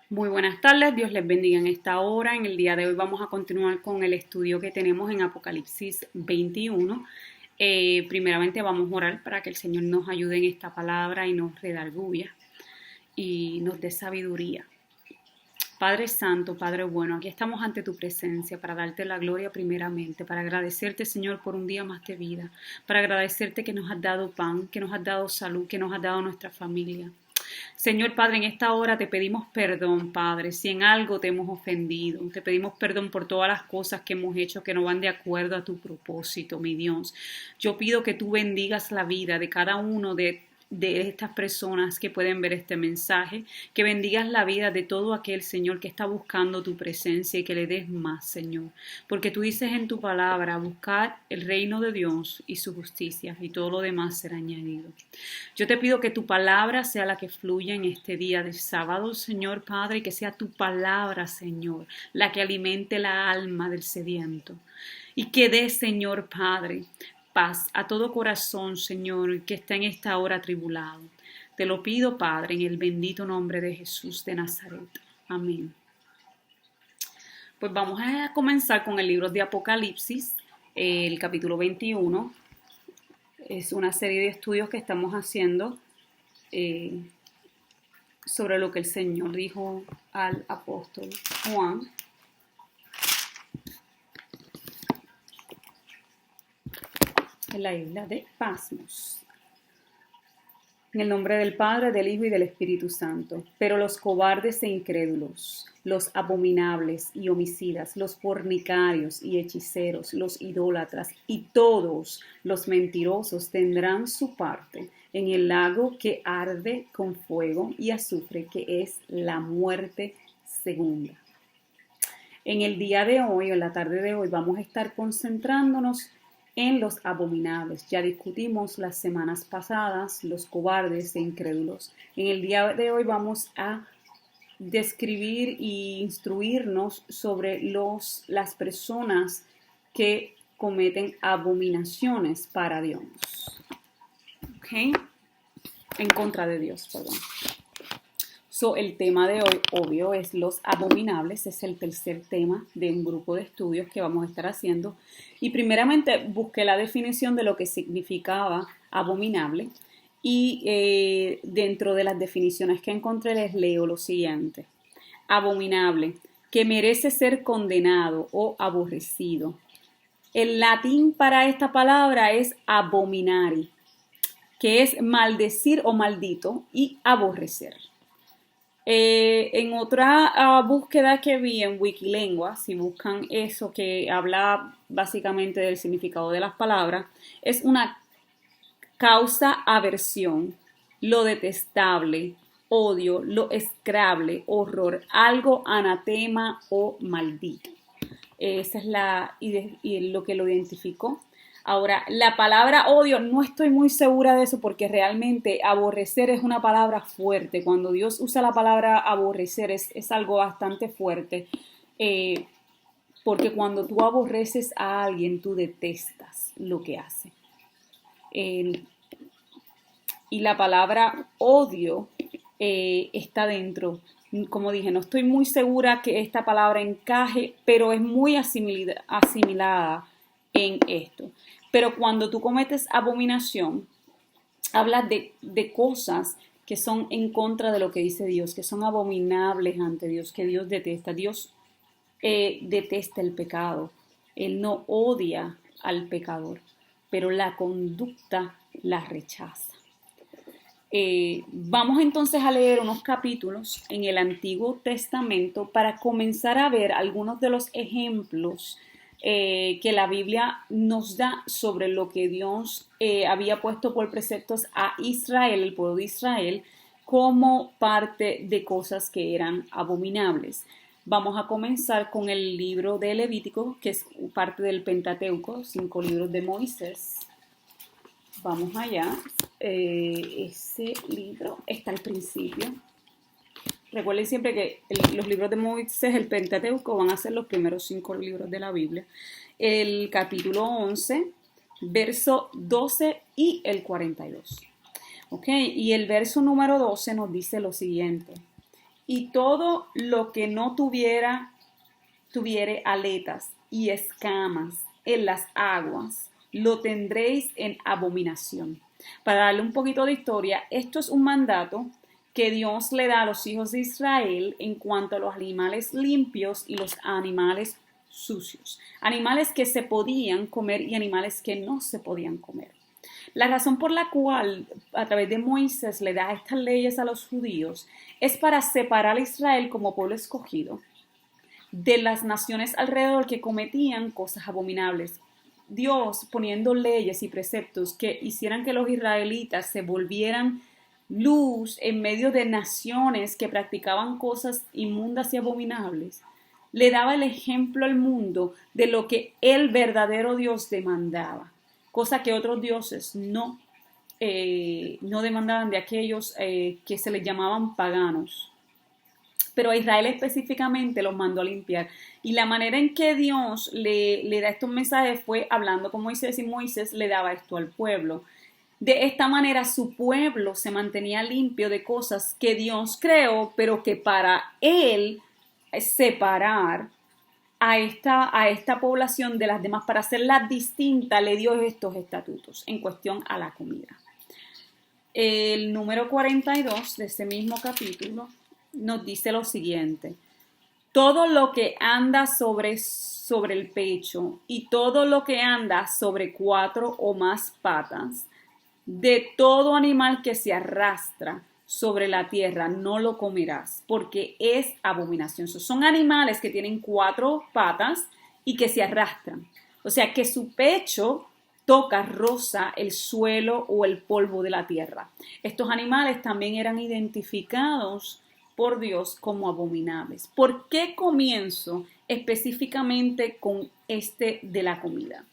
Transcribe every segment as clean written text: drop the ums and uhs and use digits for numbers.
Muy buenas tardes, Dios les bendiga en esta hora. En el día de hoy vamos a continuar con el estudio que tenemos en Apocalipsis 21. Primeramente vamos a orar para que el Señor nos ayude en esta palabra y nos redarguya y nos dé sabiduría. Padre Santo, Padre bueno, aquí estamos ante tu presencia para darte la gloria primeramente, para agradecerte, Señor, por un día más de vida, para agradecerte que nos has dado pan, que nos has dado salud, que nos has dado nuestra familia. Señor Padre, en esta hora te pedimos perdón, Padre, si en algo te hemos ofendido. Te pedimos perdón por todas las cosas que hemos hecho que no van de acuerdo a tu propósito, mi Dios. Yo pido que tú bendigas la vida de cada uno de estas personas que pueden ver este mensaje, que bendigas la vida de todo aquel, Señor, que está buscando tu presencia y que le des más, Señor. Porque tú dices en tu palabra, buscar el reino de Dios y su justicia y todo lo demás será añadido. Yo te pido que tu palabra sea la que fluya en este día de sábado, Señor Padre, y que sea tu palabra, Señor, la que alimente la alma del sediento. Y que dé, Señor Padre, paz a todo corazón, Señor, que está en esta hora atribulado. Te lo pido, Padre, en el bendito nombre de Jesús de Nazaret. Amén. Pues vamos a comenzar con el libro de Apocalipsis, el capítulo 21. Es una serie de estudios que estamos haciendo sobre lo que el Señor dijo al apóstol Juan. En la isla de Patmos. En el nombre del Padre, del Hijo y del Espíritu Santo. Pero los cobardes e incrédulos, los abominables y homicidas, los fornicarios y hechiceros, los idólatras y todos los mentirosos tendrán su parte en el lago que arde con fuego y azufre, que es la muerte segunda. En el día de hoy, o en la tarde de hoy, vamos a estar concentrándonos en los abominables. Ya discutimos las semanas pasadas los cobardes e incrédulos. En el día de hoy vamos a describir e instruirnos sobre las personas que cometen abominaciones para Dios. ¿Ok? En contra de Dios, perdón. El tema de hoy, obvio, es los abominables. Es el tercer tema de un grupo de estudios que vamos a estar haciendo. Y primeramente busqué la definición de lo que significaba abominable. Y dentro de las definiciones que encontré les leo lo siguiente. Abominable, que merece ser condenado o aborrecido. El latín para esta palabra es abominari, que es maldecir o maldito, y aborrecer. En otra búsqueda que vi en Wikilengua, si buscan eso que habla básicamente del significado de las palabras, es una causa aversión, lo detestable, odio, lo execrable, horror, algo anatema o maldito. Esa es lo que lo identificó. Ahora, la palabra odio, no estoy muy segura de eso porque realmente aborrecer es una palabra fuerte. Cuando Dios usa la palabra aborrecer es algo bastante fuerte. Porque cuando tú aborreces a alguien, tú detestas lo que hace. Y la palabra odio está dentro. Como dije, no estoy muy segura que esta palabra encaje, pero es muy asimilada en esto. Pero cuando tú cometes abominación, hablas de cosas que son en contra de lo que dice Dios, que son abominables ante Dios, que Dios detesta. Dios detesta el pecado. Él no odia al pecador, pero la conducta la rechaza. Vamos entonces a leer unos capítulos en el Antiguo Testamento para comenzar a ver algunos de los ejemplos que la Biblia nos da sobre lo que Dios había puesto por preceptos a Israel, el pueblo de Israel, como parte de cosas que eran abominables. Vamos a comenzar con el libro de Levítico, que es parte del Pentateuco, 5 libros de Moisés. Vamos allá. Ese libro está al principio. Recuerden siempre que los libros de Moisés, el Pentateuco, van a ser los primeros 5 libros de la Biblia. El capítulo 11, verso 12 y el 42. ¿Ok? Y el verso número 12 nos dice lo siguiente. Y todo lo que no tuviere aletas y escamas en las aguas, lo tendréis en abominación. Para darle un poquito de historia, esto es un mandato que Dios le da a los hijos de Israel en cuanto a los animales limpios y los animales sucios. Animales que se podían comer y animales que no se podían comer. La razón por la cual a través de Moisés le da estas leyes a los judíos es para separar a Israel como pueblo escogido de las naciones alrededor que cometían cosas abominables. Dios poniendo leyes y preceptos que hicieran que los israelitas se volvieran luz en medio de naciones que practicaban cosas inmundas y abominables, le daba el ejemplo al mundo de lo que el verdadero Dios demandaba, cosa que otros dioses no demandaban de aquellos que se les llamaban paganos. Pero a Israel específicamente los mandó a limpiar. Y la manera en que Dios le da estos mensajes fue hablando con Moisés, y Moisés le daba esto al pueblo. De esta manera su pueblo se mantenía limpio de cosas que Dios creó, pero que para él separar a esta población de las demás, para hacerla distinta, le dio estos estatutos en cuestión a la comida. El número 42 de ese mismo capítulo nos dice lo siguiente: todo lo que anda sobre el pecho y todo lo que anda sobre 4 o más patas, de todo animal que se arrastra sobre la tierra no lo comerás, porque es abominación. Son animales que tienen 4 patas y que se arrastran. O sea, que su pecho roza el suelo o el polvo de la tierra. Estos animales también eran identificados por Dios como abominables. ¿Por qué comienzo específicamente con este de la comida?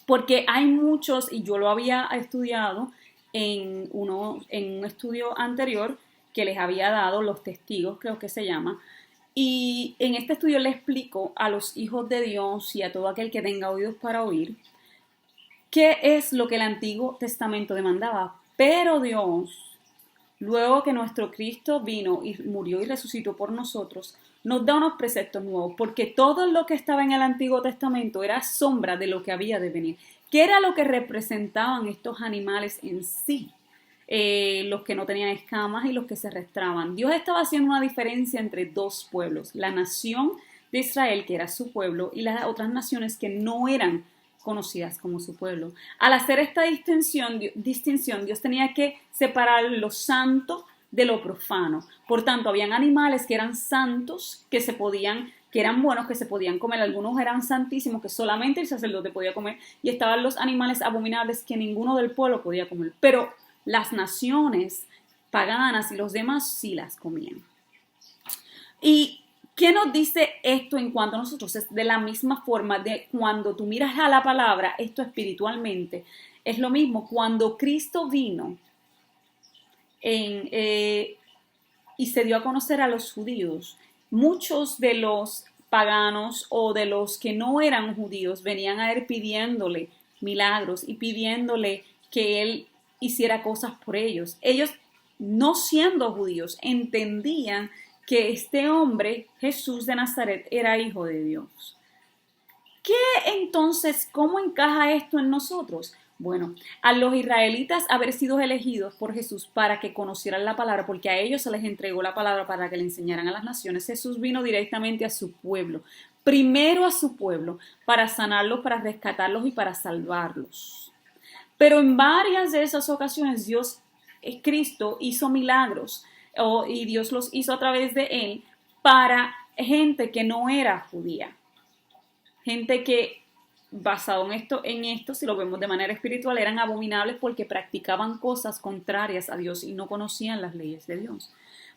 Porque hay muchos, y yo lo había estudiado en un estudio anterior que les había dado los testigos, creo que se llama, y en este estudio le explico a los hijos de Dios y a todo aquel que tenga oídos para oír qué es lo que el Antiguo Testamento demandaba. Pero Dios, luego que nuestro Cristo vino y murió y resucitó por nosotros, nos da unos preceptos nuevos, porque todo lo que estaba en el Antiguo Testamento era sombra de lo que había de venir. ¿Qué era lo que representaban estos animales en sí? Los que no tenían escamas y los que se arrastraban. Dios estaba haciendo una diferencia entre dos pueblos, la nación de Israel, que era su pueblo, y las otras naciones que no eran conocidas como su pueblo. Al hacer esta distinción, Dios tenía que separar lo santo de lo profano. Por tanto, habían animales que eran santos, que eran buenos, que se podían comer. Algunos eran santísimos, que solamente el sacerdote podía comer. Y estaban los animales abominables que ninguno del pueblo podía comer. Pero las naciones paganas y los demás sí las comían. ¿Y qué nos dice esto en cuanto a nosotros? Es de la misma forma de cuando tú miras a la palabra, esto espiritualmente, es lo mismo. Cuando Cristo vino y se dio a conocer a los judíos, muchos de los paganos o de los que no eran judíos venían a él pidiéndole milagros y pidiéndole que él hiciera cosas por ellos. Ellos, no siendo judíos, entendían que este hombre, Jesús de Nazaret, era hijo de Dios. ¿Cómo encaja esto en nosotros? Bueno, a los israelitas haber sido elegidos por Jesús para que conocieran la palabra, porque a ellos se les entregó la palabra para que le enseñaran a las naciones, Jesús vino directamente a su pueblo, primero a su pueblo, para sanarlos, para rescatarlos y para salvarlos. Pero en varias de esas ocasiones Cristo hizo milagros y Dios los hizo a través de él para gente que no era judía. Gente que, basado en esto, si lo vemos de manera espiritual, eran abominables porque practicaban cosas contrarias a Dios y no conocían las leyes de Dios.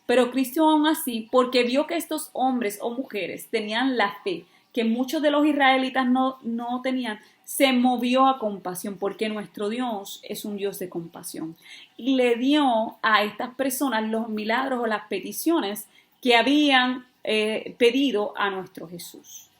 Pero Cristo aún así, porque vio que estos hombres o mujeres tenían la fe que muchos de los israelitas no tenían, se movió a compasión, porque nuestro Dios es un Dios de compasión. Y le dio a estas personas los milagros o las peticiones que habían pedido a nuestro Jesús.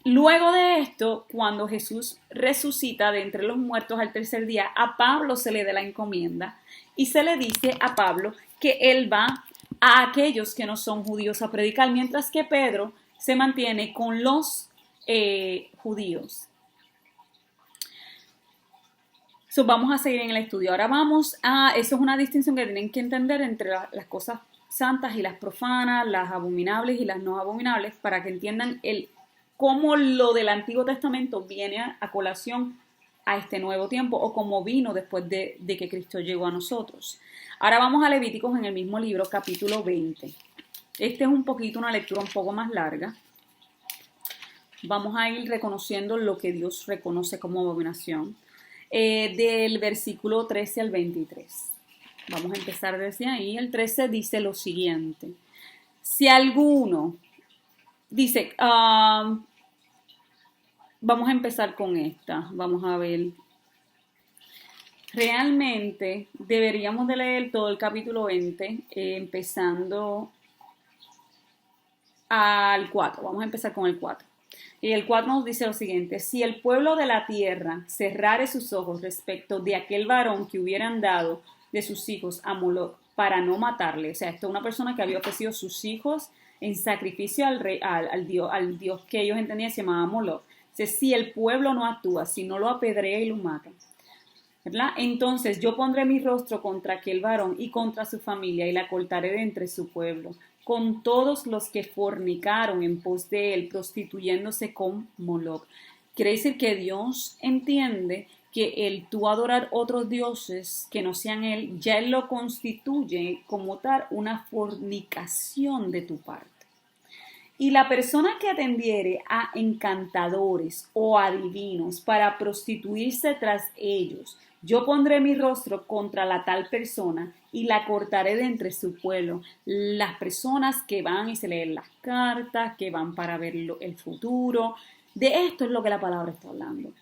Luego de esto, cuando Jesús resucita de entre los muertos al tercer día, a Pablo se le da la encomienda y se le dice a Pablo que él va a aquellos que no son judíos a predicar, mientras que Pedro se mantiene con los judíos. Vamos a seguir en el estudio. Ahora eso es una distinción que tienen que entender entre las cosas santas y las profanas, las abominables y las no abominables, para que entiendan cómo lo del Antiguo Testamento viene a colación a este nuevo tiempo, o cómo vino después de que Cristo llegó a nosotros. Ahora vamos a Levíticos en el mismo libro, capítulo 20. Este es una lectura un poco más larga. Vamos a ir reconociendo lo que Dios reconoce como abominación. Del versículo 13 al 23. Vamos a empezar desde ahí. El 13 dice lo siguiente. Si alguno dice, vamos a empezar con esta. Vamos a ver. Realmente deberíamos de leer todo el capítulo 20, empezando al 4. Vamos a empezar con el 4. Y el 4 nos dice lo siguiente: si el pueblo de la tierra cerrare sus ojos respecto de aquel varón que hubieran dado de sus hijos a Moloc para no matarle, o sea, esto es una persona que había ofrecido sus hijos en sacrificio al Dios que ellos entendían se llamaba Moloc. Si el pueblo no actúa, si no lo apedrea y lo mata, ¿verdad? Entonces yo pondré mi rostro contra aquel varón y contra su familia y la cortaré de entre su pueblo, con todos los que fornicaron en pos de él, prostituyéndose con Moloc. Quiere decir que Dios entiende que tú adorar otros dioses que no sean él, ya él lo constituye como tal una fornicación de tu parte. Y la persona que atendiere a encantadores o adivinos para prostituirse tras ellos, yo pondré mi rostro contra la tal persona y la cortaré de entre su pueblo. Las personas que van y se leen las cartas, que van para ver el futuro, de esto es lo que la palabra está hablando.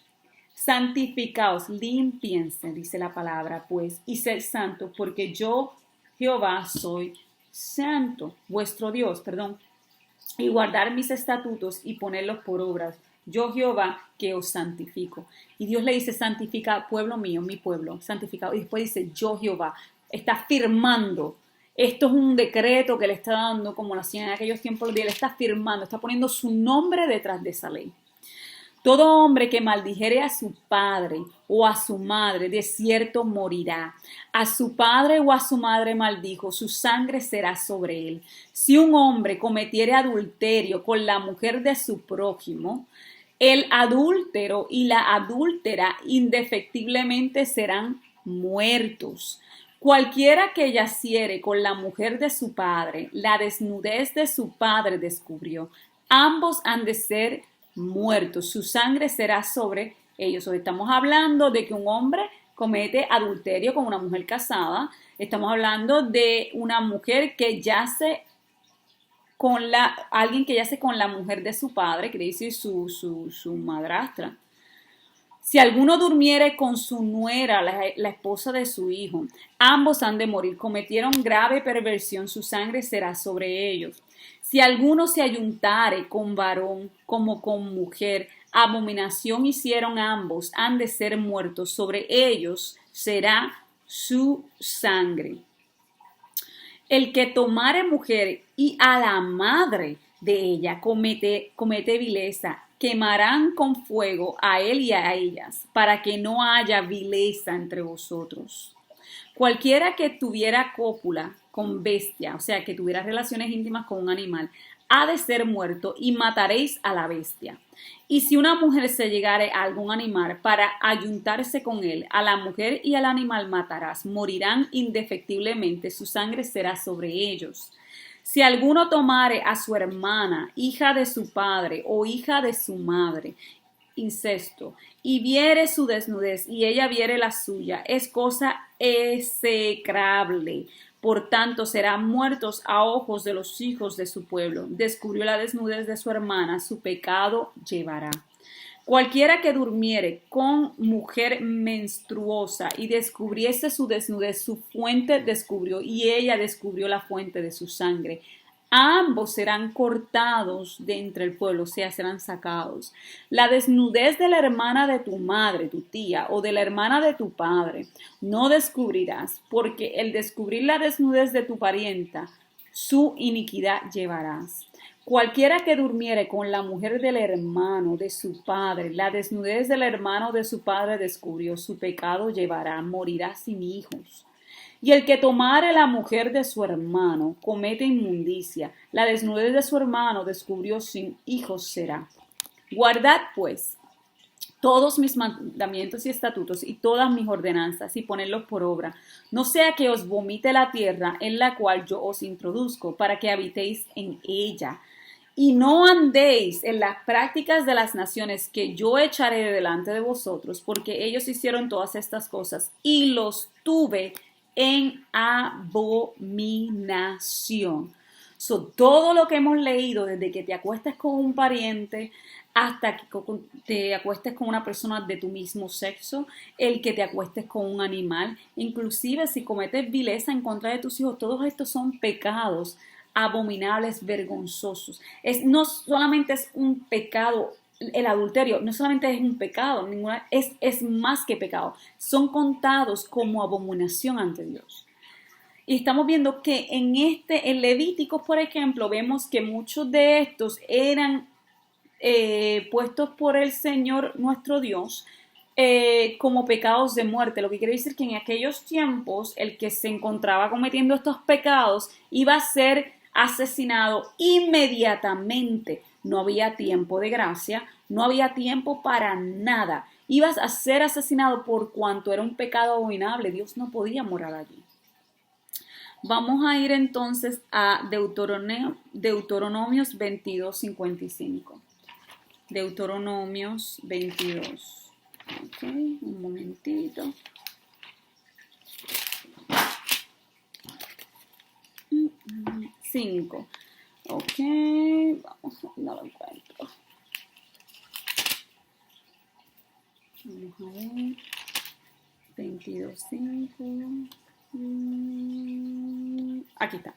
Santificaos, limpiense, dice la palabra, pues, y sed santos, porque yo, Jehová, soy santo, vuestro Dios, perdón, y guardar mis estatutos y ponerlos por obras. Yo, Jehová, que os santifico. Y Dios le dice, santifica, pueblo mío, mi pueblo, santificado. Y después dice, yo, Jehová, está firmando. Esto es un decreto que le está dando, como lo hacían en aquellos tiempos, él está firmando, está poniendo su nombre detrás de esa ley. Todo hombre que maldijere a su padre o a su madre, de cierto morirá. A su padre o a su madre maldijo, su sangre será sobre él. Si un hombre cometiere adulterio con la mujer de su prójimo, el adúltero y la adúltera indefectiblemente serán muertos. Cualquiera que yaciere con la mujer de su padre, la desnudez de su padre descubrió. Ambos han de ser muertos, su sangre será sobre ellos. Hoy estamos hablando de que un hombre comete adulterio con una mujer casada. Estamos hablando de una mujer que yace alguien que yace con la mujer de su padre, quiere decir su madrastra. Si alguno durmiere con su nuera, la esposa de su hijo, ambos han de morir. Cometieron grave perversión, su sangre será sobre ellos. Si alguno se ayuntare con varón como con mujer, abominación hicieron ambos, han de ser muertos. Sobre ellos será su sangre. El que tomare mujer y a la madre de ella comete vileza, quemarán con fuego a él y a ellas, para que no haya vileza entre vosotros. Cualquiera que tuviera cópula con bestia, o sea, que tuviera relaciones íntimas con un animal, ha de ser muerto y mataréis a la bestia. Y si una mujer se llegare a algún animal para ayuntarse con él, a la mujer y al animal matarás, morirán indefectiblemente, su sangre será sobre ellos. Si alguno tomare a su hermana, hija de su padre o hija de su madre, incesto, y viere su desnudez y ella viere la suya, es cosa execrable. Por tanto, serán muertos a ojos de los hijos de su pueblo. Descubrió la desnudez de su hermana, su pecado llevará. Cualquiera que durmiere con mujer menstruosa y descubriese su desnudez, su fuente descubrió, y ella descubrió la fuente de su sangre. ambos serán cortados de entre el pueblo, o sea, serán sacados. La desnudez de la hermana de tu madre, tu tía, o de la hermana de tu padre, no descubrirás, porque el descubrir la desnudez de tu parienta, su iniquidad llevarás. Cualquiera que durmiere con la mujer del hermano de su padre, la desnudez del hermano de su padre descubrió, su pecado llevará, morirá sin hijos. Y el que tomare la mujer de su hermano comete inmundicia, la desnudez de su hermano descubrió, sin hijos será. Guardad pues todos mis mandamientos y estatutos y todas mis ordenanzas y ponedlos por obra, no sea que os vomite la tierra en la cual yo os introduzco, para que habitéis en ella. Y no andéis en las prácticas de las naciones que yo echaré delante de vosotros, porque ellos hicieron todas estas cosas y los tuve en abominación. Todo lo que hemos leído, desde que te acuestes con un pariente hasta que te acuestes con una persona de tu mismo sexo, el que te acuestes con un animal, inclusive si cometes vileza en contra de tus hijos, todos estos son pecados abominables, vergonzosos. No solamente es un pecado, el adulterio no solamente es un pecado, es más que pecado. Son contados como abominación ante Dios. Y estamos viendo que en Levíticos, por ejemplo, vemos que muchos de estos eran puestos por el Señor nuestro Dios como pecados de muerte, lo que quiere decir que en aquellos tiempos el que se encontraba cometiendo estos pecados iba a ser asesinado inmediatamente. No había tiempo de gracia, no había tiempo para nada. Ibas a ser asesinado por cuanto era un pecado abominable. Dios no podía morar allí. Vamos a ir entonces a Deuteronomios 22:55. Deuteronomios 22. Ok, un momentito. Cinco. Ok, vamos, no lo encuentro. Vamos a ver. 22:5. Aquí está.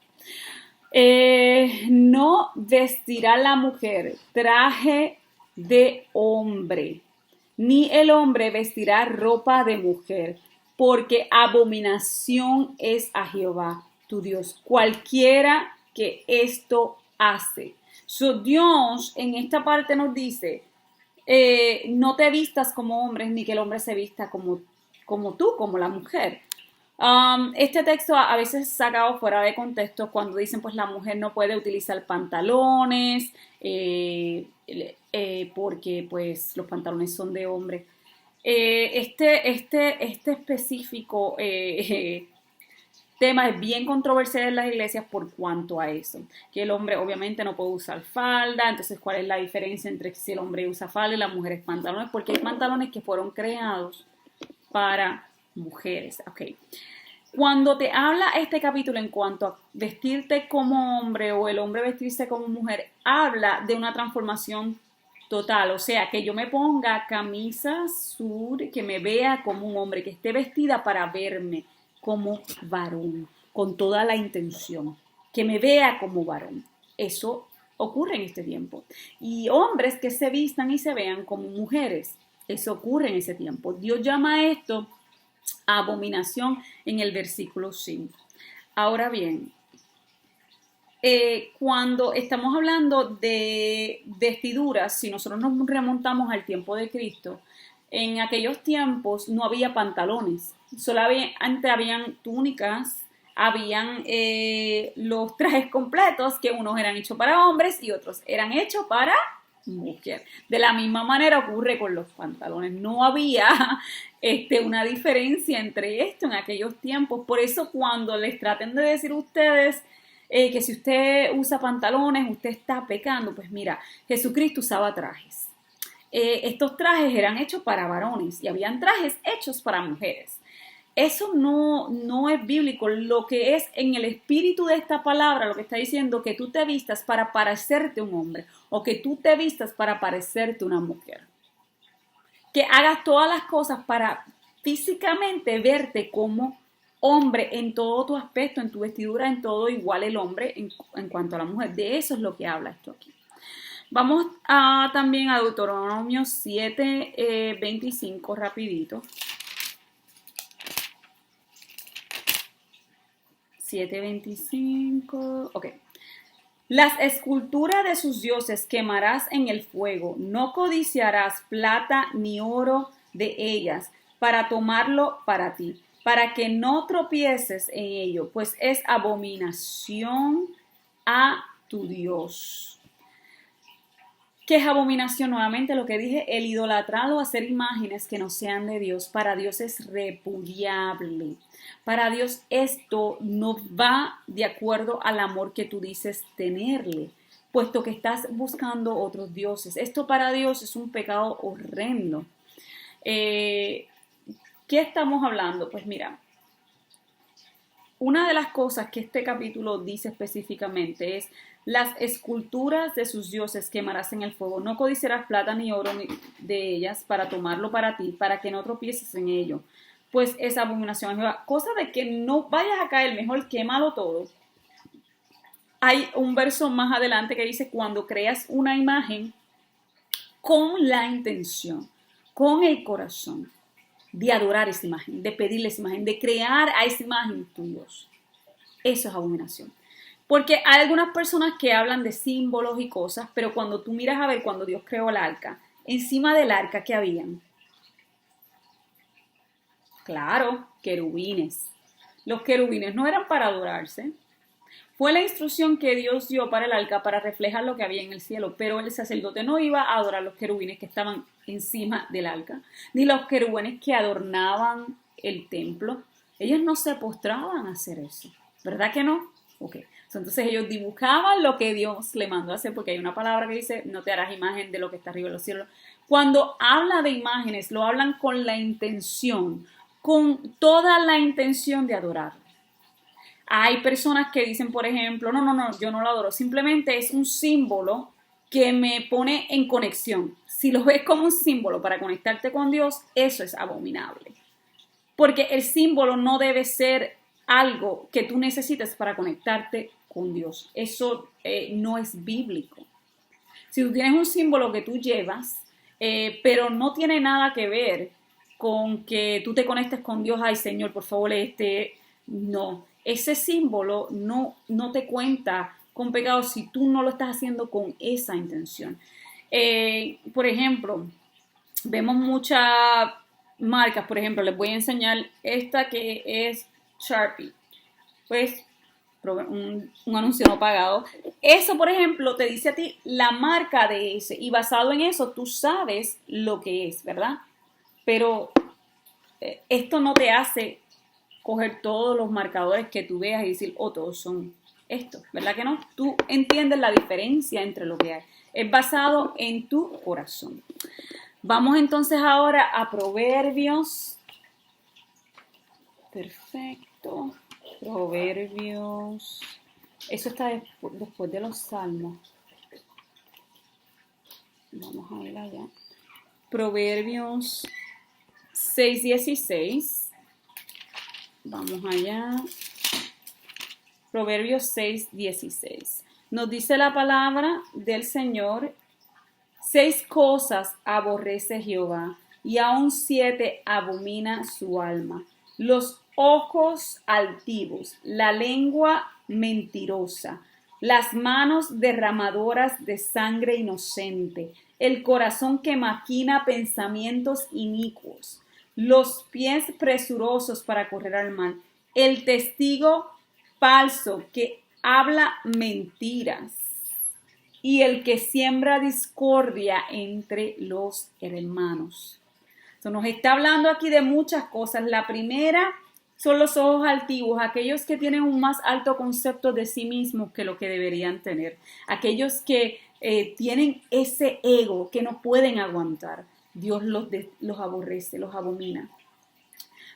No vestirá la mujer traje de hombre, ni el hombre vestirá ropa de mujer, porque abominación es a Jehová tu Dios, cualquiera que esto hace. Dios en esta parte nos dice, no te vistas como hombre, ni que el hombre se vista como tú, como la mujer. Este texto a veces es sacado fuera de contexto cuando dicen pues la mujer no puede utilizar pantalones porque pues los pantalones son de hombre. Este específico tema es bien controversial en las iglesias por cuanto a eso, que el hombre obviamente no puede usar falda. Entonces, ¿cuál es la diferencia entre si el hombre usa falda y la mujer es pantalones? Porque hay pantalones que fueron creados para mujeres. Okay. Cuando te habla este capítulo en cuanto a vestirte como hombre o el hombre vestirse como mujer, habla de una transformación total. O sea, que yo me ponga camisa sur, que me vea como un hombre, que esté vestida para verme como varón, con toda la intención, que me vea como varón. Eso ocurre en este tiempo. Y hombres que se vistan y se vean como mujeres. Eso ocurre en ese tiempo. Dios llama a esto abominación en el versículo 5. Ahora bien, cuando estamos hablando de vestiduras, si nosotros nos remontamos al tiempo de Cristo, en aquellos tiempos no había pantalones, solamente habían túnicas, habían los trajes completos, que unos eran hechos para hombres y otros eran hechos para mujer. De la misma manera ocurre con los pantalones. No había una diferencia entre esto en aquellos tiempos. Por eso cuando les traten de decir a ustedes que si usted usa pantalones, usted está pecando, pues mira, Jesucristo usaba trajes. Estos trajes eran hechos para varones y habían trajes hechos para mujeres. Eso no es bíblico. Lo que es en el espíritu de esta palabra, lo que está diciendo, que tú te vistas para parecerte un hombre o que tú te vistas para parecerte una mujer. Que hagas todas las cosas para físicamente verte como hombre en todo tu aspecto, en tu vestidura, en todo igual el hombre en cuanto a la mujer. De eso es lo que habla esto aquí. Vamos también a Deuteronomio 7, 25, rapidito. 7:25, ok. Las esculturas de sus dioses quemarás en el fuego, no codiciarás plata ni oro de ellas para tomarlo para ti, para que no tropieces en ello, pues es abominación a tu Dios. ¿Qué es abominación? Nuevamente lo que dije, el idolatrado, hacer imágenes que no sean de Dios, para Dios es repudiable. Para Dios esto no va de acuerdo al amor que tú dices tenerle, puesto que estás buscando otros dioses. Esto para Dios es un pecado horrendo. ¿Qué estamos hablando? Pues mira, una de las cosas que este capítulo dice específicamente es: las esculturas de sus dioses quemarás en el fuego, no codiciarás plata ni oro de ellas para tomarlo para ti, para que no tropieces en ello, pues es abominación a Jehová. Cosa de que no vayas a caer, mejor quémalo todo. Hay un verso más adelante que dice: cuando creas una imagen con la intención, con el corazón de adorar esa imagen, de pedirle esa imagen, de crear a esa imagen tu Dios. Eso es abominación. Porque hay algunas personas que hablan de símbolos y cosas, pero cuando tú miras a ver cuando Dios creó el arca, encima del arca, ¿qué habían? Claro, querubines. Los querubines no eran para adorarse. Fue la instrucción que Dios dio para el arca para reflejar lo que había en el cielo, pero el sacerdote no iba a adorar los querubines que estaban encima del arca, ni los querubines que adornaban el templo. Ellos no se postraban a hacer eso, ¿verdad que no? Ok, entonces ellos dibujaban lo que Dios le mandó a hacer, porque hay una palabra que dice: no te harás imagen de lo que está arriba de los cielos. Cuando habla de imágenes, lo hablan con la intención, con toda la intención de adorar. Hay personas que dicen, por ejemplo, no, yo no lo adoro, simplemente es un símbolo que me pone en conexión. Si lo ves como un símbolo para conectarte con Dios, eso es abominable. Porque el símbolo no debe ser algo que tú necesites para conectarte con Dios. Eso no es bíblico. Si tú tienes un símbolo que tú llevas, pero no tiene nada que ver con que tú te conectes con Dios, ay Señor, por favor, no. Ese símbolo no te cuenta con pecado si tú no lo estás haciendo con esa intención. Por ejemplo, vemos muchas marcas, por ejemplo, les voy a enseñar esta que es Sharpie. Pues un anuncio no pagado. Eso, por ejemplo, te dice a ti la marca de ese, y basado en eso tú sabes lo que es, ¿verdad? Pero esto no te hace coger todos los marcadores que tú veas y decir, todos son estos, ¿verdad que no? Tú entiendes la diferencia entre lo que hay. Es basado en tu corazón. Vamos entonces ahora a Proverbios. Perfecto. Proverbios. Eso está después de los Salmos. Vamos a ir allá. Proverbios 6:16. Vamos allá. Proverbios 6:16. Nos dice la palabra del Señor: 6 cosas aborrece Jehová, y aún 7 abomina su alma: los ojos altivos, la lengua mentirosa, las manos derramadoras de sangre inocente, el corazón que maquina pensamientos inicuos, los pies presurosos para correr al mal, el testigo falso que habla mentiras, y el que siembra discordia entre los hermanos. Entonces, nos está hablando aquí de muchas cosas. La primera son los ojos altivos, aquellos que tienen un más alto concepto de sí mismos que lo que deberían tener, aquellos que tienen ese ego que no pueden aguantar. Dios los aborrece, los abomina.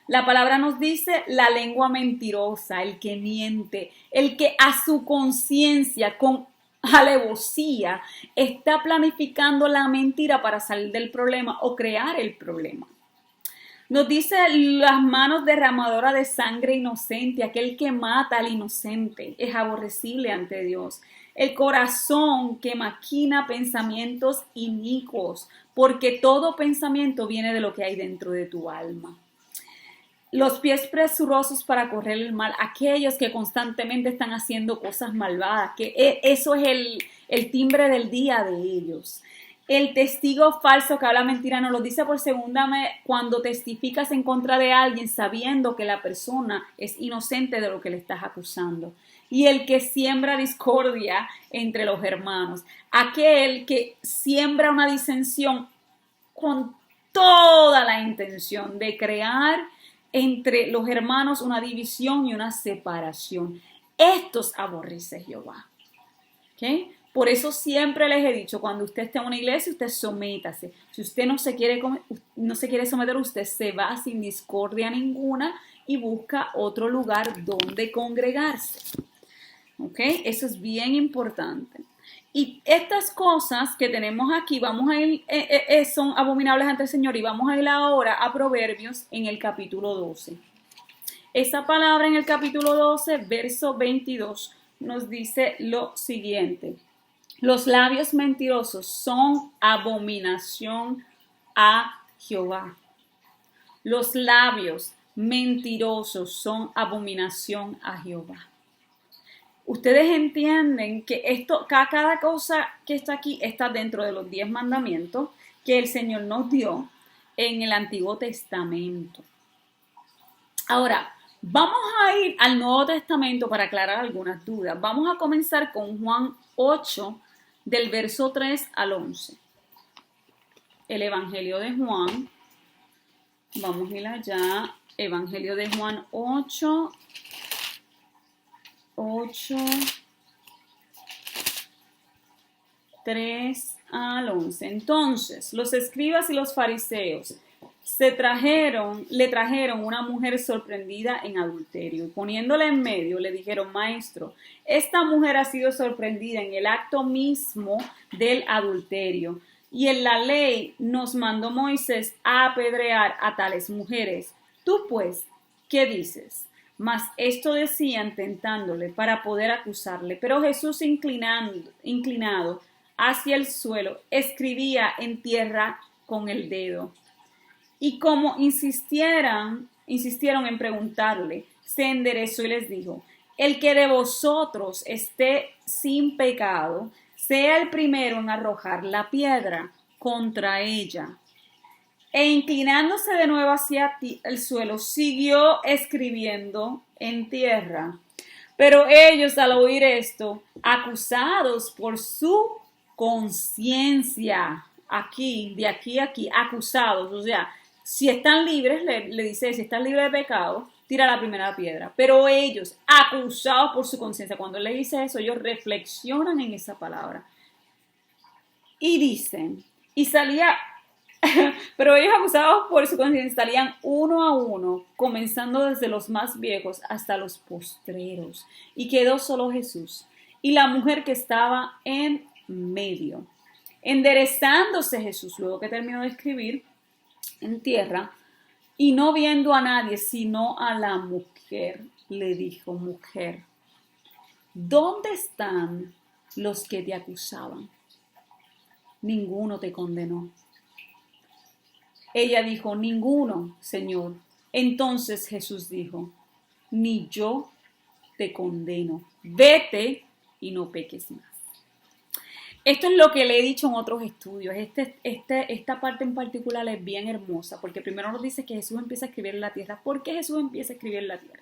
La palabra nos dice la lengua mentirosa, el que miente, el que a su conciencia, con alevosía, está planificando la mentira para salir del problema o crear el problema. Nos dice las manos derramadoras de sangre inocente, aquel que mata al inocente es aborrecible ante Dios. El corazón que maquina pensamientos inicuos, porque todo pensamiento viene de lo que hay dentro de tu alma. Los pies presurosos para correr el mal, aquellos que constantemente están haciendo cosas malvadas, que eso es el timbre del día de ellos. El testigo falso que habla mentira nos lo dice por segunda vez cuando testificas en contra de alguien sabiendo que la persona es inocente de lo que le estás acusando. Y el que siembra discordia entre los hermanos, aquel que siembra una disensión con toda la intención de crear entre los hermanos una división y una separación. Estos aborrece Jehová. ¿Okay? Por eso siempre les he dicho, cuando usted esté en una iglesia, usted sométase. Si usted no se quiere someter, usted se va sin discordia ninguna y busca otro lugar donde congregarse. ¿Ok? Eso es bien importante. Y estas cosas que tenemos aquí, vamos a ir, son abominables ante el Señor, y vamos a ir ahora a Proverbios en el capítulo 12. Esa palabra en el capítulo 12, verso 22, nos dice lo siguiente. Los labios mentirosos son abominación a Jehová. Los labios mentirosos son abominación a Jehová. Ustedes entienden que cada cosa que está aquí está dentro de los 10 mandamientos que el Señor nos dio en el Antiguo Testamento. Ahora, vamos a ir al Nuevo Testamento para aclarar algunas dudas. Vamos a comenzar con Juan 8, del verso 3 al 11. El Evangelio de Juan. Vamos a ir allá. Evangelio de Juan 8, 3 al 11. Entonces, los escribas y los fariseos le trajeron una mujer sorprendida en adulterio, y poniéndola en medio le dijeron: Maestro, esta mujer ha sido sorprendida en el acto mismo del adulterio, y en la ley nos mandó Moisés a apedrear a tales mujeres. Tú pues, ¿qué dices? Mas esto decían tentándole para poder acusarle. Pero Jesús, inclinado hacia el suelo, escribía en tierra con el dedo. Y como insistieron en preguntarle, se enderezó y les dijo: el que de vosotros esté sin pecado, sea el primero en arrojar la piedra contra ella. E inclinándose de nuevo hacia el suelo, siguió escribiendo en tierra. Pero ellos, al oír esto, acusados por su conciencia, de aquí a aquí, acusados, o sea, si están libres, le dice, si están libres de pecado, tira la primera piedra. Pero ellos, acusados por su conciencia, cuando le dice eso, ellos reflexionan en esa palabra. Y dicen, pero ellos, acusados por su conciencia, salían uno a uno, comenzando desde los más viejos hasta los postreros. Y quedó solo Jesús y la mujer que estaba en medio. Enderezándose Jesús, luego que terminó de escribir en tierra, y no viendo a nadie sino a la mujer, le dijo: mujer, ¿dónde están los que te acusaban? Ninguno te condenó. Ella dijo: ninguno, Señor. Entonces Jesús dijo: ni yo te condeno. Vete y no peques más. Esto es lo que le he dicho en otros estudios. Esta parte en particular es bien hermosa, porque primero nos dice que Jesús empieza a escribir en la tierra. ¿Por qué Jesús empieza a escribir en la tierra?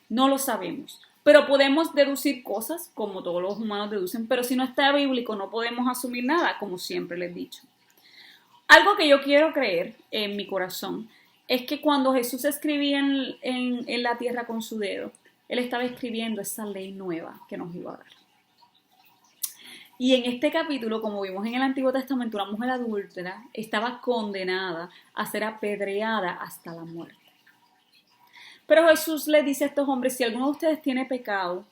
No lo sabemos, pero podemos deducir cosas como todos los humanos deducen, pero si no está bíblico no podemos asumir nada, como siempre les he dicho. Algo que yo quiero creer en mi corazón es que cuando Jesús escribía en la tierra con su dedo, Él estaba escribiendo esa ley nueva que nos iba a dar. Y en este capítulo, como vimos en el Antiguo Testamento, una mujer adúltera estaba condenada a ser apedreada hasta la muerte. Pero Jesús le dice a estos hombres: si alguno de ustedes tiene pecado,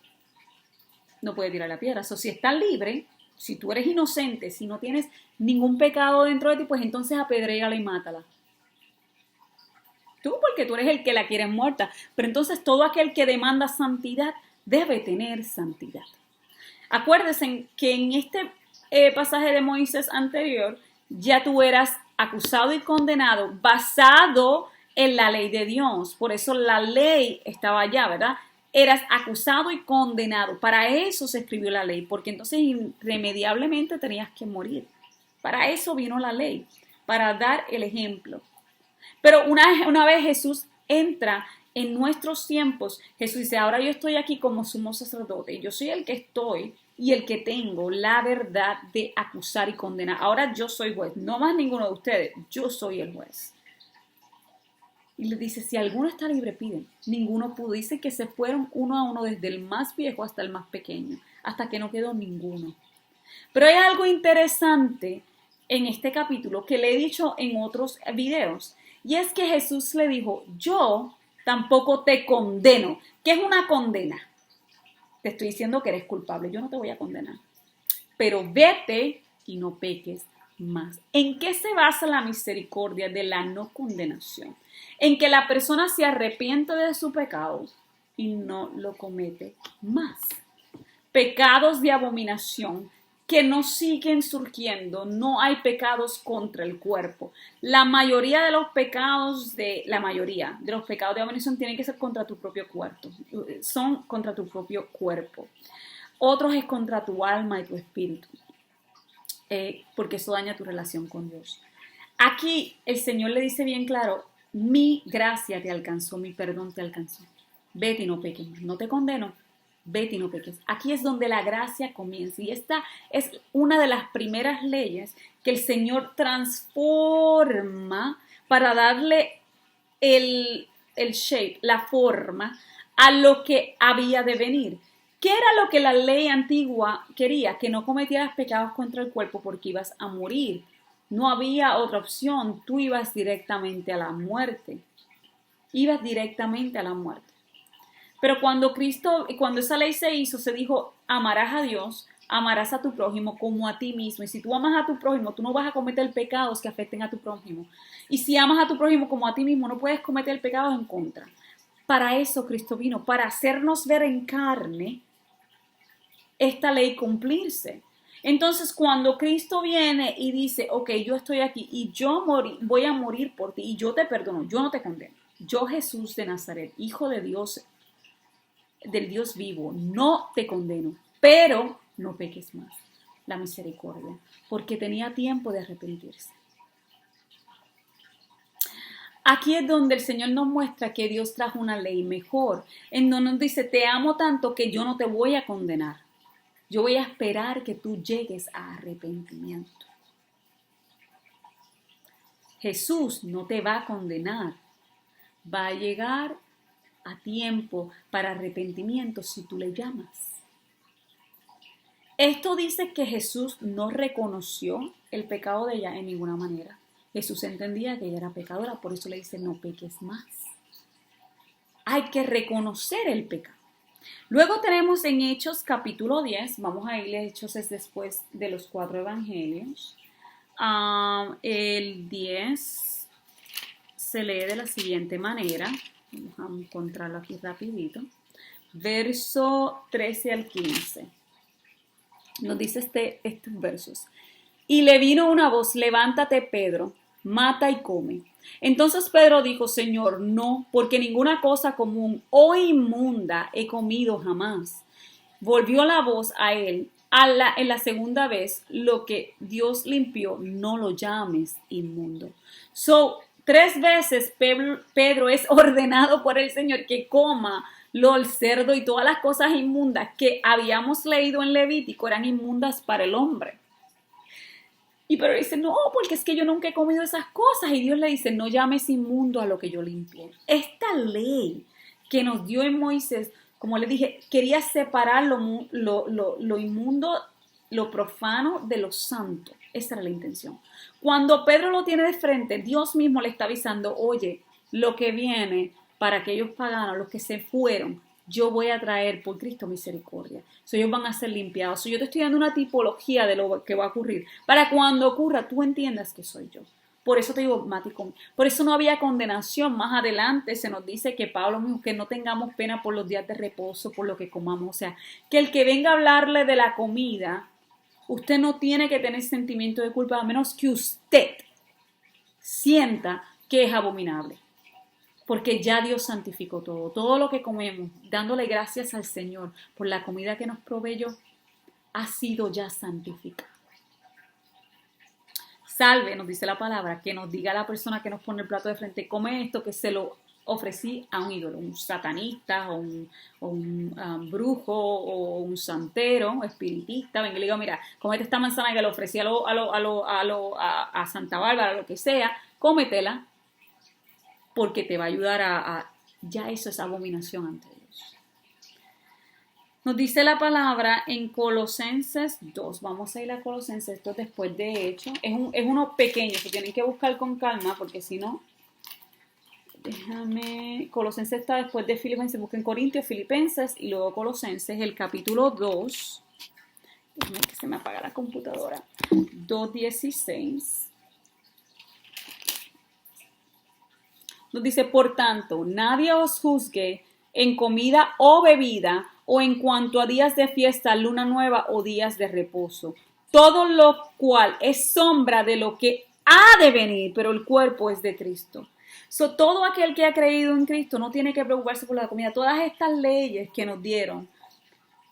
no puede tirar la piedra. Si está libre, si tú eres inocente, si no tienes ningún pecado dentro de ti, pues entonces apedréala y mátala. Tú porque tú eres el que la quieres muerta. Pero entonces todo aquel que demanda santidad debe tener santidad. Acuérdense que en este pasaje de Moisés anterior ya tú eras acusado y condenado basado en la ley de Dios. Por eso la ley estaba allá, ¿verdad? Eras acusado y condenado. Para eso se escribió la ley, porque entonces irremediablemente tenías que morir. Para eso vino la ley, para dar el ejemplo. Pero una vez Jesús entra en nuestros tiempos, Jesús dice, ahora yo estoy aquí como sumo sacerdote, yo soy el que estoy y el que tengo la verdad de acusar y condenar. Ahora yo soy juez, no más ninguno de ustedes, yo soy el juez. Y le dice, si alguno está libre, piden. Ninguno pudo. Dice que se fueron uno a uno, desde el más viejo hasta el más pequeño, hasta que no quedó ninguno. Pero hay algo interesante en este capítulo que le he dicho en otros videos, y es que Jesús le dijo, yo tampoco te condeno. ¿Qué es una condena? Te estoy diciendo que eres culpable, yo no te voy a condenar. Pero vete y no peques más. ¿En qué se basa la misericordia de la no condenación? En que la persona se arrepiente de su pecado y no lo comete más. Pecados de abominación que no siguen surgiendo, no hay pecados contra el cuerpo. La mayoría de los pecados de abominación tienen que ser contra tu propio cuerpo, son contra tu propio cuerpo. Otros es contra tu alma y tu espíritu, porque eso daña tu relación con Dios. Aquí el Señor le dice bien claro, mi gracia te alcanzó, mi perdón te alcanzó. Vete y no peques, no te condeno. Vete y no peques. Aquí es donde la gracia comienza. Y esta es una de las primeras leyes que el Señor transforma para darle el shape, la forma a lo que había de venir. ¿Qué era lo que la ley antigua quería? Que no cometieras pecados contra el cuerpo porque ibas a morir. No había otra opción. Tú ibas directamente a la muerte. Ibas directamente a la muerte. Pero cuando esa ley se hizo, se dijo, amarás a Dios, amarás a tu prójimo como a ti mismo. Y si tú amas a tu prójimo, tú no vas a cometer pecados que afecten a tu prójimo. Y si amas a tu prójimo como a ti mismo, no puedes cometer pecados en contra. Para eso Cristo vino, para hacernos ver en carne esta ley cumplirse. Entonces, cuando Cristo viene y dice, ok, yo estoy aquí y voy a morir por ti y yo te perdono, yo no te condeno. Yo, Jesús de Nazaret, Hijo de Dios, del Dios vivo, no te condeno, pero no peques más. La misericordia, porque tenía tiempo de arrepentirse. Aquí es donde el Señor nos muestra que Dios trajo una ley mejor, en donde nos dice, te amo tanto que yo no te voy a condenar. Yo voy a esperar que tú llegues a arrepentimiento. Jesús no te va a condenar, va a llegar a tiempo para arrepentimiento si tú le llamas. Esto dice que Jesús no reconoció el pecado de ella en ninguna manera. Jesús entendía que ella era pecadora, por eso le dice no peques más. Hay que reconocer el pecado. Luego tenemos en Hechos capítulo 10, vamos a ir a Hechos es después de los 4 evangelios. El 10 se lee de la siguiente manera. Vamos a encontrarlo aquí rapidito. Verso 13 al 15. Nos dice estos versos. Y le vino una voz, levántate, Pedro, mata y come. Entonces Pedro dijo, Señor, no, porque ninguna cosa común o inmunda he comido jamás. Volvió la voz a él. En la segunda vez, lo que Dios limpió, no lo llames inmundo. 3 veces Pedro es ordenado por el Señor que coma el cerdo y todas las cosas inmundas que habíamos leído en Levítico eran inmundas para el hombre. Y Pedro dice, no, porque es que yo nunca he comido esas cosas. Y Dios le dice, no llames inmundo a lo que yo limpié. Esta ley que nos dio en Moisés, como le dije, quería separar lo inmundo, lo profano de lo santo. Esa era la intención. Cuando Pedro lo tiene de frente, Dios mismo le está avisando, oye, lo que viene para aquellos paganos, los que se fueron, yo voy a traer por Cristo misericordia. Ellos van a ser limpiados. Yo te estoy dando una tipología de lo que va a ocurrir. Para cuando ocurra, tú entiendas que soy yo. Por eso te digo, Mati, por eso no había condenación. Más adelante se nos dice que Pablo dijo que no tengamos pena por los días de reposo, por lo que comamos. O sea, que el que venga a hablarle de la comida, usted no tiene que tener sentimiento de culpa, a menos que usted sienta que es abominable. Porque ya Dios santificó todo. Todo lo que comemos, dándole gracias al Señor por la comida que nos proveyó, ha sido ya santificado. Salve, nos dice la palabra, que nos diga la persona que nos pone el plato de frente, come esto que se lo ofrecí a un ídolo, un satanista o un brujo o un santero, un espiritista. Venga y le digo, mira, cómete esta manzana que le ofrecí a Santa Bárbara, lo que sea, cómetela, porque te va a ayudar ya eso es abominación ante Dios. Nos dice la palabra en Colosenses 2. Vamos a ir a Colosenses, esto es después de Hecho. Es uno pequeño, que tienen que buscar con calma, porque si no, Colosenses está después de Filipenses. Busquen Corintios, Filipenses y luego Colosenses, el capítulo 2. Déjame que se me apaga la computadora. 2:16. Nos dice, por tanto, nadie os juzgue en comida o bebida, o en cuanto a días de fiesta, luna nueva o días de reposo. Todo lo cual es sombra de lo que ha de venir, pero el cuerpo es de Cristo. Todo aquel que ha creído en Cristo no tiene que preocuparse por la comida. Todas estas leyes que nos dieron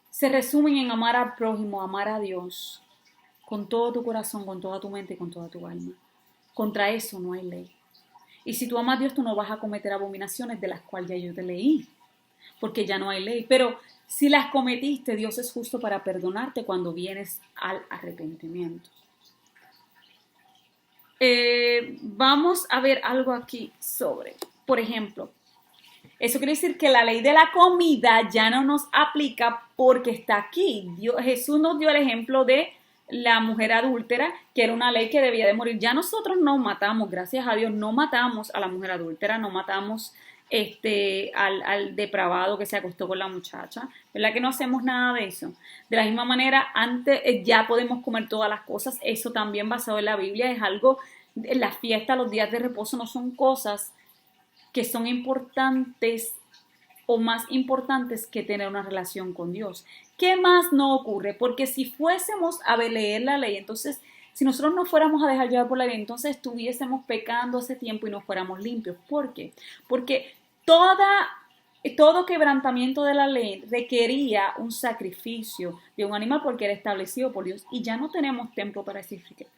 se resumen en amar al prójimo, amar a Dios, con todo tu corazón, con toda tu mente y con toda tu alma. Contra eso no hay ley. Y si tú amas a Dios, tú no vas a cometer abominaciones de las cuales ya yo te leí, porque ya no hay ley. Pero si las cometiste, Dios es justo para perdonarte cuando vienes al arrepentimiento. Vamos a ver algo aquí sobre, por ejemplo, eso quiere decir que la ley de la comida ya no nos aplica porque está aquí. Jesús nos dio el ejemplo de la mujer adúltera, que era una ley que debía de morir. Ya nosotros no matamos, gracias a Dios, no matamos a la mujer adúltera, no matamos al depravado que se acostó con la muchacha, ¿verdad? Que no hacemos nada de eso. De la misma manera, antes ya podemos comer todas las cosas, eso también basado en la Biblia, es algo, las fiestas, los días de reposo no son cosas que son importantes o más importantes que tener una relación con Dios. ¿Qué más no ocurre? Porque si fuésemos a leer la ley, entonces, si nosotros no fuéramos a dejar llevar por la ley, entonces estuviésemos pecando hace tiempo y no fuéramos limpios. ¿Por qué? Porque todo quebrantamiento de la ley requería un sacrificio de un animal porque era establecido por Dios y ya no tenemos templo para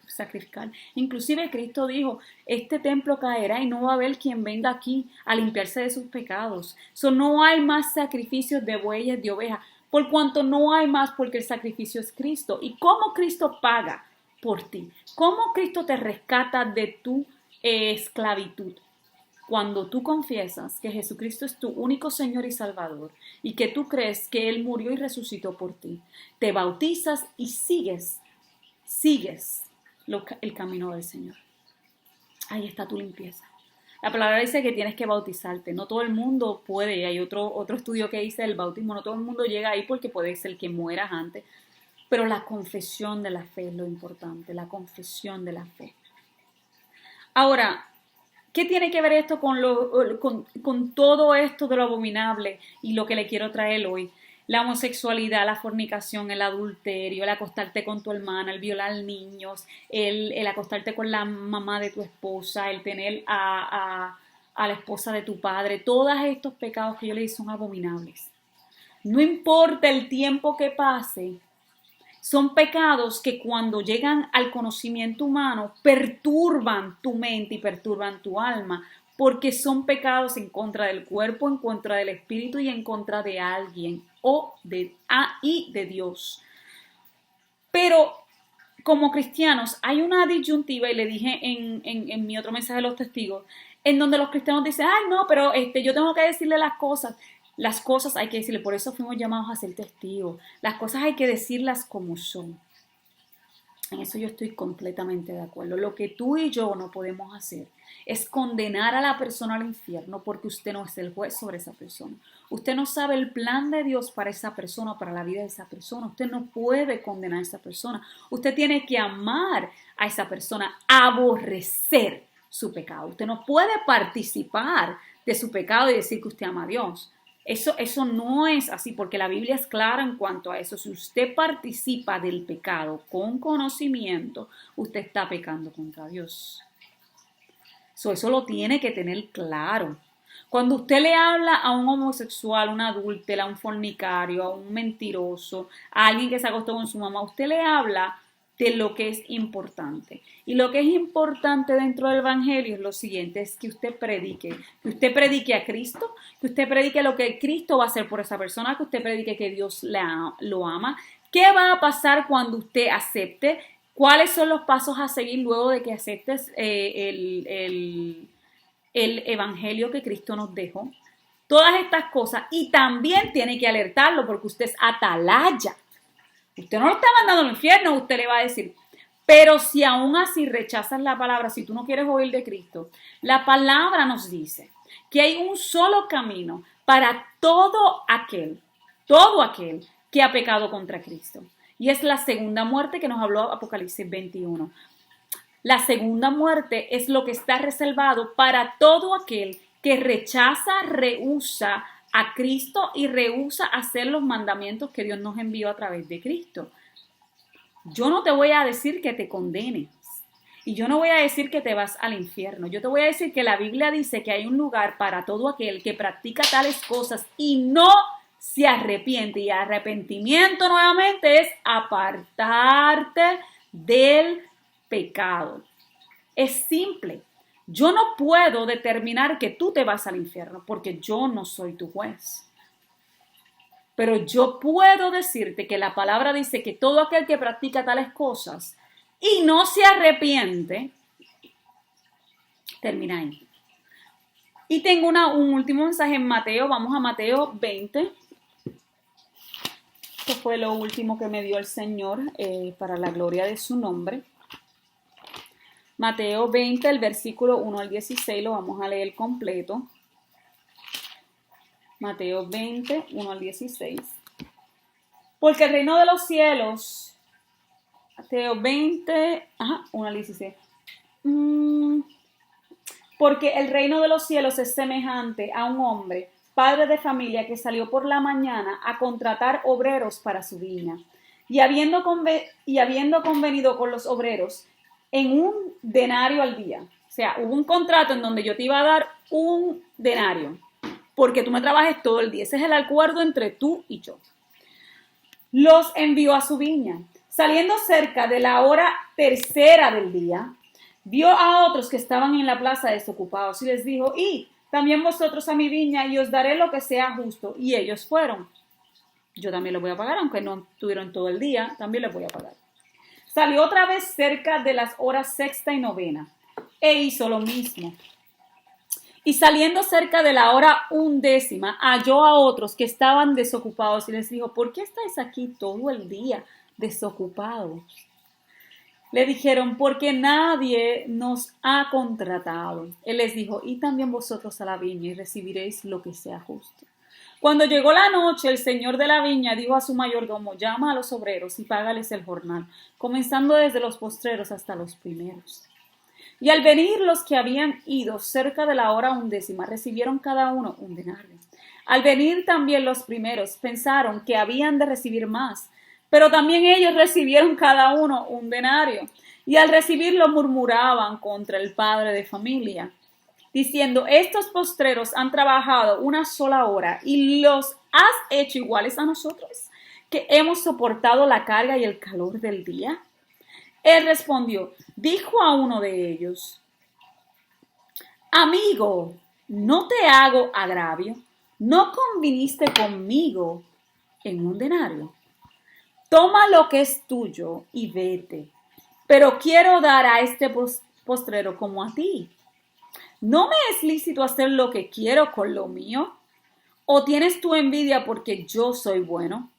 sacrificar. Inclusive Cristo dijo, este templo caerá y no va a haber quien venga aquí a limpiarse de sus pecados. No hay más sacrificios de bueyes, de ovejas, por cuanto no hay más porque el sacrificio es Cristo. ¿Y cómo Cristo paga por ti? ¿Cómo Cristo te rescata de tu esclavitud? Cuando tú confiesas que Jesucristo es tu único Señor y Salvador y que tú crees que Él murió y resucitó por ti, te bautizas y sigues el camino del Señor. Ahí está tu limpieza. La palabra dice que tienes que bautizarte. No todo el mundo puede. Hay otro estudio que dice el bautismo. No todo el mundo llega ahí porque puede ser que mueras antes. Pero la confesión de la fe es lo importante. La confesión de la fe. Ahora, ¿qué tiene que ver esto con todo esto de lo abominable y lo que le quiero traer hoy? La homosexualidad, la fornicación, el adulterio, el acostarte con tu hermana, el violar niños, el acostarte con la mamá de tu esposa, el tener a la esposa de tu padre. Todos estos pecados que yo le dije son abominables. No importa el tiempo que pase, son pecados que cuando llegan al conocimiento humano perturban tu mente y perturban tu alma, porque son pecados en contra del cuerpo, en contra del espíritu y en contra de alguien y de Dios. Pero como cristianos hay una disyuntiva, y le dije en mi otro mensaje de los testigos, en donde los cristianos dicen, ay no, pero yo tengo que decirle las cosas. Las cosas hay que decirle, por eso fuimos llamados a ser testigos. Las cosas hay que decirlas como son. En eso yo estoy completamente de acuerdo. Lo que tú y yo no podemos hacer es condenar a la persona al infierno porque usted no es el juez sobre esa persona. Usted no sabe el plan de Dios para esa persona, para la vida de esa persona. Usted no puede condenar a esa persona. Usted tiene que amar a esa persona, aborrecer su pecado. Usted no puede participar de su pecado y decir que usted ama a Dios. Eso no es así, porque la Biblia es clara en cuanto a eso. Si usted participa del pecado con conocimiento, usted está pecando contra Dios. Eso lo tiene que tener claro. Cuando usted le habla a un homosexual, a un adúltero, a un fornicario, a un mentiroso, a alguien que se acostó con su mamá, usted le habla de lo que es importante. Y lo que es importante dentro del evangelio es lo siguiente, es que usted predique a Cristo, que usted predique lo que Cristo va a hacer por esa persona, que usted predique que Dios lo ama. ¿Qué va a pasar cuando usted acepte? ¿Cuáles son los pasos a seguir luego de que aceptes el evangelio que Cristo nos dejó? Todas estas cosas. Y también tiene que alertarlo porque usted es atalaya. Usted no lo está mandando al infierno, usted le va a decir. Pero si aún así rechazas la palabra, si tú no quieres oír de Cristo, la palabra nos dice que hay un solo camino para todo aquel que ha pecado contra Cristo. Y es la segunda muerte que nos habló Apocalipsis 21. La segunda muerte es lo que está reservado para todo aquel que rechaza, rehúsa a Cristo y rehúsa hacer los mandamientos que Dios nos envió a través de Cristo. Yo no te voy a decir que te condenes y yo no voy a decir que te vas al infierno. Yo te voy a decir que la Biblia dice que hay un lugar para todo aquel que practica tales cosas y no se arrepiente. Y arrepentimiento nuevamente es apartarte del pecado. Es simple. Yo no puedo determinar que tú te vas al infierno porque yo no soy tu juez. Pero yo puedo decirte que la palabra dice que todo aquel que practica tales cosas y no se arrepiente, termina ahí. Y tengo un último mensaje en Mateo. Vamos a Mateo 20. Esto fue lo último que me dio el Señor para la gloria de su nombre. Mateo 20, el versículo 1 al 16, lo vamos a leer completo. Mateo 20, 1 al 16. Porque el reino de los cielos, Mateo 20, 1 al 16. Porque el reino de los cielos es semejante a un hombre, padre de familia, que salió por la mañana a contratar obreros para su viña. Y habiendo convenido con los obreros en un denario al día. O sea, hubo un contrato en donde yo te iba a dar un denario, porque tú me trabajes todo el día. Ese es el acuerdo entre tú y yo. Los envió a su viña. Saliendo cerca de la hora tercera del día, vio a otros que estaban en la plaza desocupados y les dijo, id también vosotros a mi viña y os daré lo que sea justo. Y ellos fueron. Yo también les voy a pagar, aunque no estuvieron todo el día, también les voy a pagar. Salió otra vez cerca de las horas sexta y novena, e hizo lo mismo. Y saliendo cerca de la hora 11, halló a otros que estaban desocupados y les dijo, ¿por qué estáis aquí todo el día desocupados? Le dijeron, porque nadie nos ha contratado. Él les dijo, y también vosotros a la viña y recibiréis lo que sea justo. Cuando llegó la noche, el señor de la viña dijo a su mayordomo, llama a los obreros y págales el jornal, comenzando desde los postreros hasta los primeros. Y al venir los que habían ido cerca de la hora 11, recibieron cada uno un denario. Al venir también los primeros, pensaron que habían de recibir más, pero también ellos recibieron cada uno un denario. Y al recibirlo murmuraban contra el padre de familia, diciendo, estos postreros han trabajado una sola hora y los has hecho iguales a nosotros, que hemos soportado la carga y el calor del día. Él respondió, dijo a uno de ellos, amigo, no te hago agravio, ¿no conviniste conmigo en un denario? Toma lo que es tuyo y vete, pero quiero dar a este postrero como a ti. ¿No me es lícito hacer lo que quiero con lo mío? ¿O tienes tu envidia porque yo soy bueno?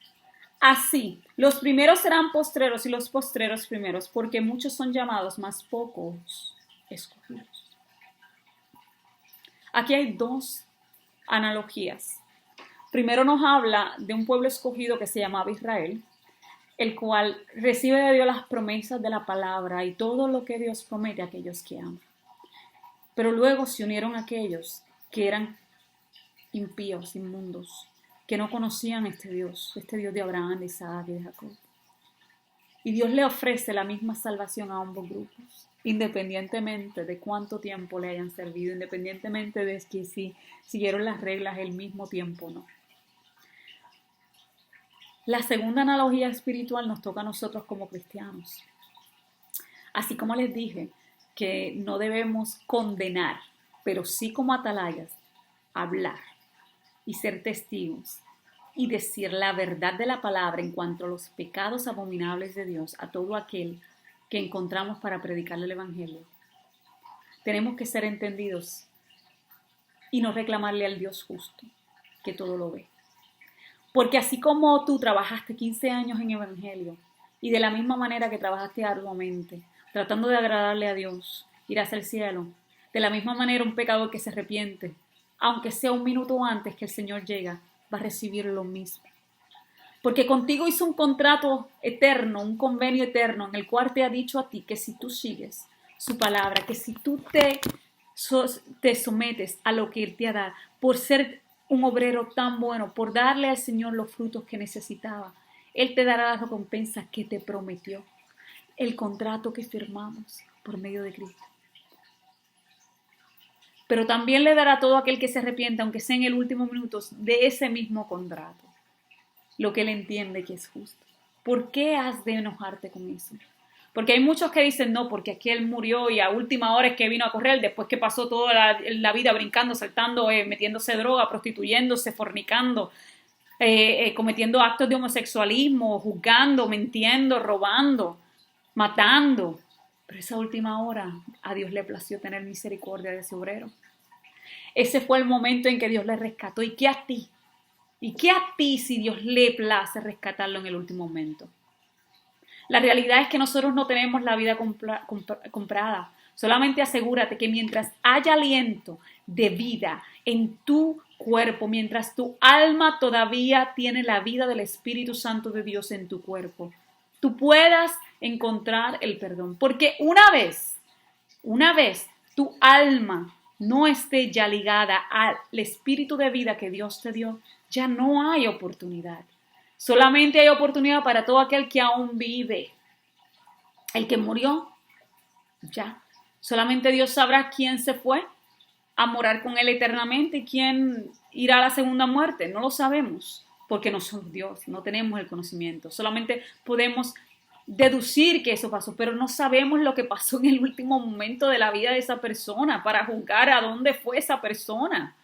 Así, los primeros serán postreros y los postreros primeros, porque muchos son llamados, mas pocos escogidos. Aquí hay dos analogías. Primero nos habla de un pueblo escogido que se llamaba Israel, el cual recibe de Dios las promesas de la palabra y todo lo que Dios promete a aquellos que aman. Pero luego se unieron aquellos que eran impíos, inmundos, que no conocían a este Dios de Abraham, de Isaac y de Jacob. Y Dios le ofrece la misma salvación a ambos grupos, independientemente de cuánto tiempo le hayan servido, independientemente de que si siguieron las reglas el mismo tiempo o no. La segunda analogía espiritual nos toca a nosotros como cristianos. Así como les dije que no debemos condenar, pero sí como atalayas, hablar y ser testigos y decir la verdad de la palabra en cuanto a los pecados abominables de Dios a todo aquel que encontramos para predicarle el Evangelio. Tenemos que ser entendidos y no reclamarle al Dios justo, que todo lo ve. Porque así como tú trabajaste 15 años en Evangelio y de la misma manera que trabajaste arduamente, tratando de agradarle a Dios, ir hacia el cielo, de la misma manera un pecador que se arrepiente, aunque sea un minuto antes que el Señor llega, va a recibir lo mismo. Porque contigo hizo un contrato eterno, un convenio eterno, en el cual te ha dicho a ti que si tú sigues su palabra, que si tú te sometes a lo que Él te ha dado, por ser un obrero tan bueno, por darle al Señor los frutos que necesitaba, Él te dará la recompensa que te prometió, el contrato que firmamos por medio de Cristo. Pero también le dará a todo aquel que se arrepienta, aunque sea en el último minuto, de ese mismo contrato, lo que Él entiende que es justo. ¿Por qué has de enojarte con eso? Porque hay muchos que dicen, no, porque aquí Él murió y a última hora es que vino a correr, después que pasó toda la vida brincando, saltando, metiéndose droga, prostituyéndose, fornicando, cometiendo actos de homosexualismo, juzgando, mintiendo, robando, matando. Pero esa última hora a Dios le plació tener misericordia de ese obrero. Ese fue el momento en que Dios le rescató. ¿Y qué a ti? ¿Y qué a ti si Dios le place rescatarlo en el último momento? La realidad es que nosotros no tenemos la vida comprada. Solamente asegúrate que mientras haya aliento de vida en tu cuerpo, mientras tu alma todavía tiene la vida del Espíritu Santo de Dios en tu cuerpo, tú puedas encontrar el perdón. Porque una vez tu alma no esté ya ligada al Espíritu de vida que Dios te dio, ya no hay oportunidad. Solamente hay oportunidad para todo aquel que aún vive. El que murió, ya. Solamente Dios sabrá quién se fue a morar con Él eternamente y quién irá a la segunda muerte. No lo sabemos, porque no somos Dios, no tenemos el conocimiento. Solamente podemos deducir que eso pasó, pero no sabemos lo que pasó en el último momento de la vida de esa persona para juzgar a dónde fue esa persona.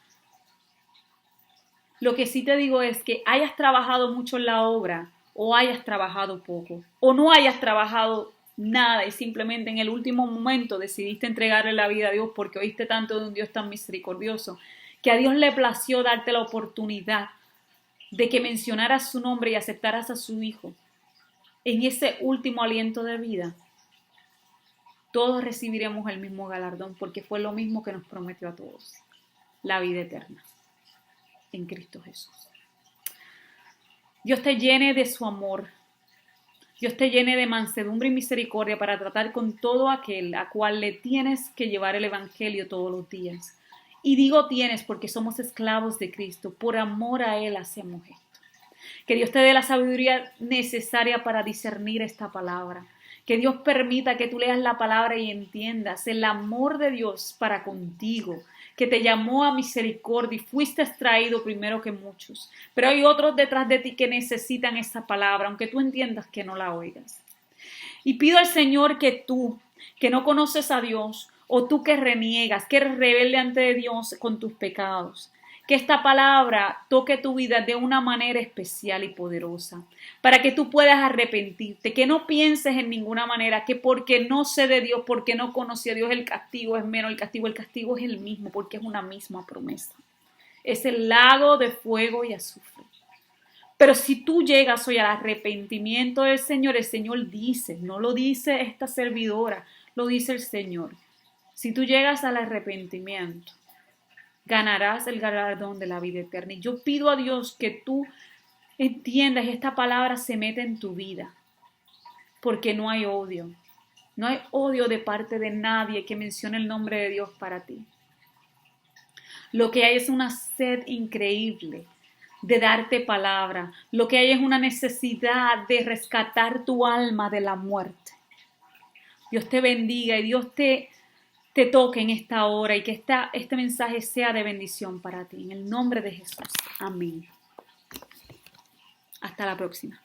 Lo que sí te digo es que hayas trabajado mucho en la obra o hayas trabajado poco o no hayas trabajado nada y simplemente en el último momento decidiste entregarle la vida a Dios porque oíste tanto de un Dios tan misericordioso que a Dios le plació darte la oportunidad de que mencionaras su nombre y aceptaras a su Hijo en ese último aliento de vida. Todos recibiremos el mismo galardón porque fue lo mismo que nos prometió a todos, la vida eterna en Cristo Jesús. Dios te llene de su amor. Dios te llene de mansedumbre y misericordia para tratar con todo aquel a cual le tienes que llevar el Evangelio todos los días. Y digo tienes porque somos esclavos de Cristo. Por amor a Él hacemos esto. Que Dios te dé la sabiduría necesaria para discernir esta palabra. Que Dios permita que tú leas la palabra y entiendas el amor de Dios para contigo, que te llamó a misericordia y fuiste extraído primero que muchos. Pero hay otros detrás de ti que necesitan esa palabra, aunque tú entiendas que no la oigas. Y pido al Señor que tú, que no conoces a Dios, o tú que reniegas, que eres rebelde ante Dios con tus pecados, que esta palabra toque tu vida de una manera especial y poderosa, para que tú puedas arrepentirte, que no pienses en ninguna manera que porque no sé de Dios, porque no conocí a Dios, el castigo es menos, el castigo es el mismo, porque es una misma promesa. Es el lago de fuego y azufre. Pero si tú llegas hoy al arrepentimiento del Señor, el Señor dice, no lo dice esta servidora, lo dice el Señor. Si tú llegas al arrepentimiento, ganarás el galardón de la vida eterna. Y yo pido a Dios que tú entiendas y esta palabra se meta en tu vida, porque no hay odio, No hay odio de parte de nadie que mencione el nombre de Dios para ti. Lo que hay es una sed increíble de darte palabra. Lo que hay es una necesidad de rescatar tu alma de la muerte. Dios te bendiga y Dios te toque en esta hora y que este mensaje sea de bendición para ti. En el nombre de Jesús. Amén. Hasta la próxima.